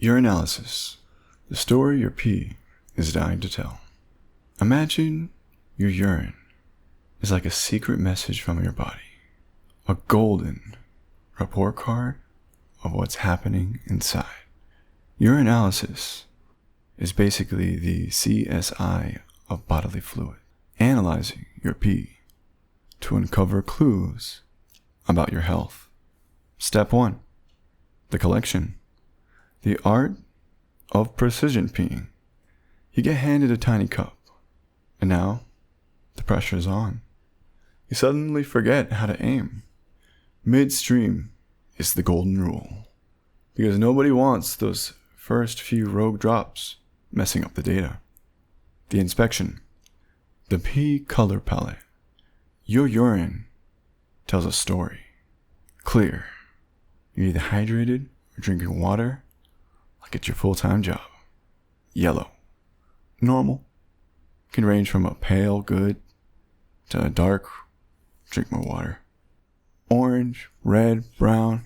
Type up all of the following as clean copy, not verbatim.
Urinalysis, the story your pee is dying to tell. Imagine your urine is like a secret message from your body, a golden report card of what's happening inside. Urinalysis is basically the CSI of bodily fluid, analyzing your pee to uncover clues about your health. Step 1. The collection. The art of precision peeing. You get handed a tiny cup, and now the pressure is on. You suddenly forget how to aim. Midstream is the golden rule, because nobody wants those first few rogue drops messing up the data. The inspection. The pee color palette. Your urine tells a story. Clear. You're either hydrated or drinking water like it's your full-time job. Yellow. Normal. Can range from a pale good to a dark, drink more water. Orange, red, brown.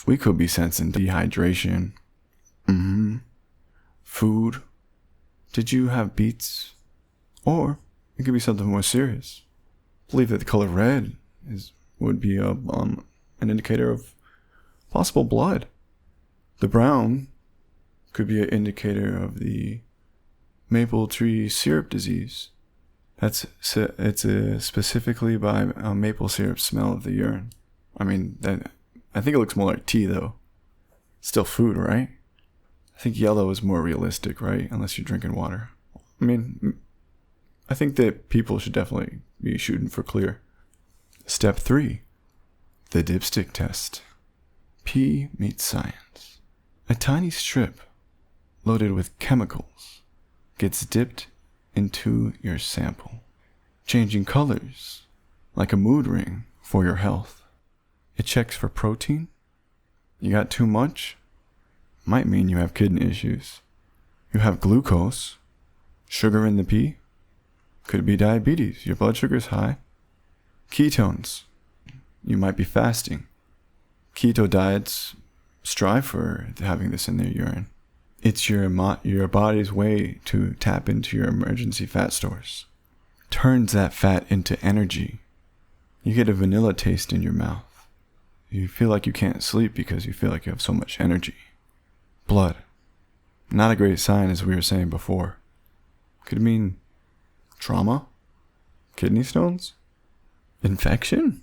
We could be sensing dehydration. Food. Did you have beets? Or it could be something more serious. I believe that the color red would be an indicator of possible blood. The brown could be an indicator of the maple tree syrup disease. It's specifically by maple syrup smell of the urine. I think it looks more like tea though. Still food, right? I think yellow is more realistic, right? Unless you're drinking water. I think that people should definitely be shooting for clear. Step 3. The dipstick test. Pee meets science. A tiny strip loaded with chemicals gets dipped into your sample, changing colors like a mood ring for your health. It checks for protein. You got too much? Might mean you have kidney issues. You have glucose, sugar in the pee. Could be diabetes. Your blood sugar is high. Ketones. You might be fasting. Keto diets strive for having this in their urine. It's your body's way to tap into your emergency fat stores. Turns that fat into energy. You get a vanilla taste in your mouth. You feel like you can't sleep because you feel like you have so much energy. Blood. Not a great sign, as we were saying before. Could mean trauma? Kidney stones? Infection?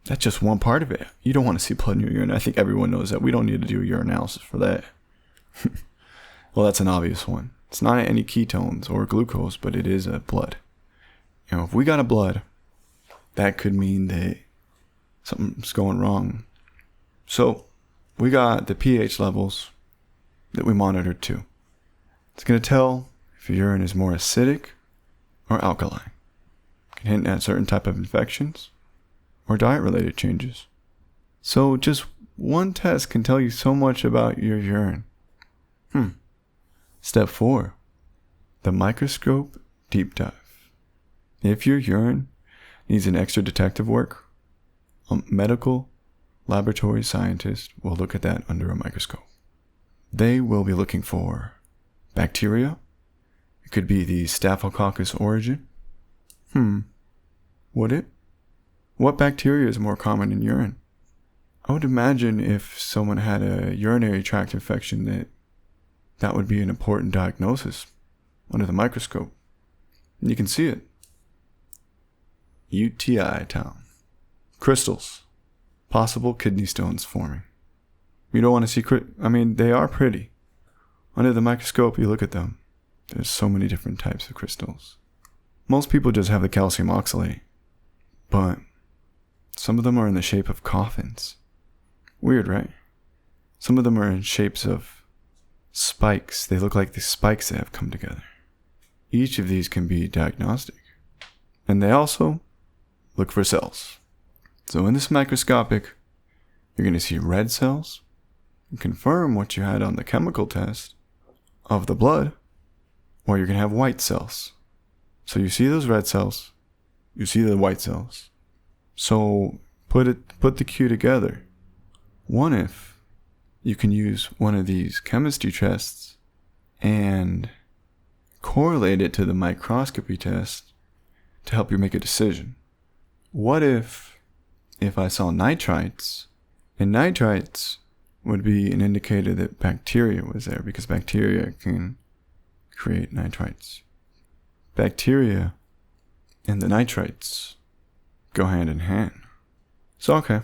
That's just one part of it. You don't want to see blood in your urine. I think everyone knows that. We don't need to do a urinalysis for that. Well, that's an obvious one. It's not any ketones or glucose, but it is a blood. If we got a blood, that could mean that something's going wrong. So, we got the pH levels that we monitored too. It's going to tell if your urine is more acidic or alkaline. It can hint at certain type of infections or diet-related changes. So just one test can tell you so much about your urine. Step 4. The microscope deep dive. If your urine needs an extra detective work, a medical laboratory scientist will look at that under a microscope. They will be looking for bacteria. It could be the Staphylococcus origin. Would it? What bacteria is more common in urine? I would imagine if someone had a urinary tract infection that would be an important diagnosis under the microscope. And you can see it. UTI town. Crystals. Possible kidney stones forming. You don't want to see they are pretty. Under the microscope, you look at them. There's so many different types of crystals. Most people just have the calcium oxalate, but some of them are in the shape of coffins. Weird, right? Some of them are in shapes of spikes. They look like the spikes that have come together. Each of these can be diagnostic. And they also look for cells. So in this microscopic, you're going to see red cells and confirm what you had on the chemical test of the blood, or you're going to have white cells. So you see those red cells, you see the white cells. So put the Q together. What if you can use one of these chemistry tests and correlate it to the microscopy test to help you make a decision? What if I saw nitrites, and nitrites would be an indicator that bacteria was there, because bacteria can create nitrites. Bacteria and the nitrites go hand in hand. So okay,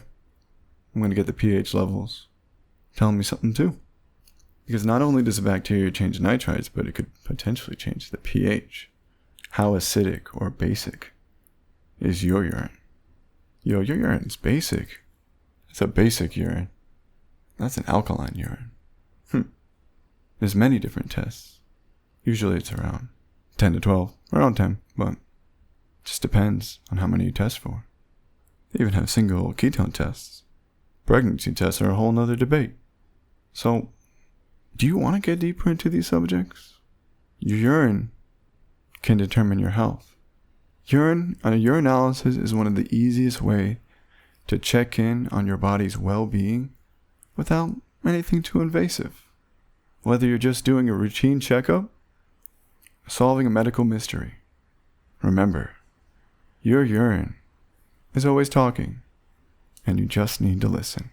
I'm going to get the pH levels telling me something too. Because not only does the bacteria change nitrites, but it could potentially change the pH. How acidic or basic is your urine? Your urine is basic. It's a basic urine. That's an alkaline urine. There's many different tests. Usually it's around 10 to 12, around 10, but it just depends on how many you test for. They even have single ketone tests. Pregnancy tests are a whole nother debate. So, do you want to get deeper into these subjects? Your urine can determine your health. Urinalysis is one of the easiest ways to check in on your body's well-being without anything too invasive. Whether you're just doing a routine checkup, solving a medical mystery, remember, your urine is always talking, and you just need to listen.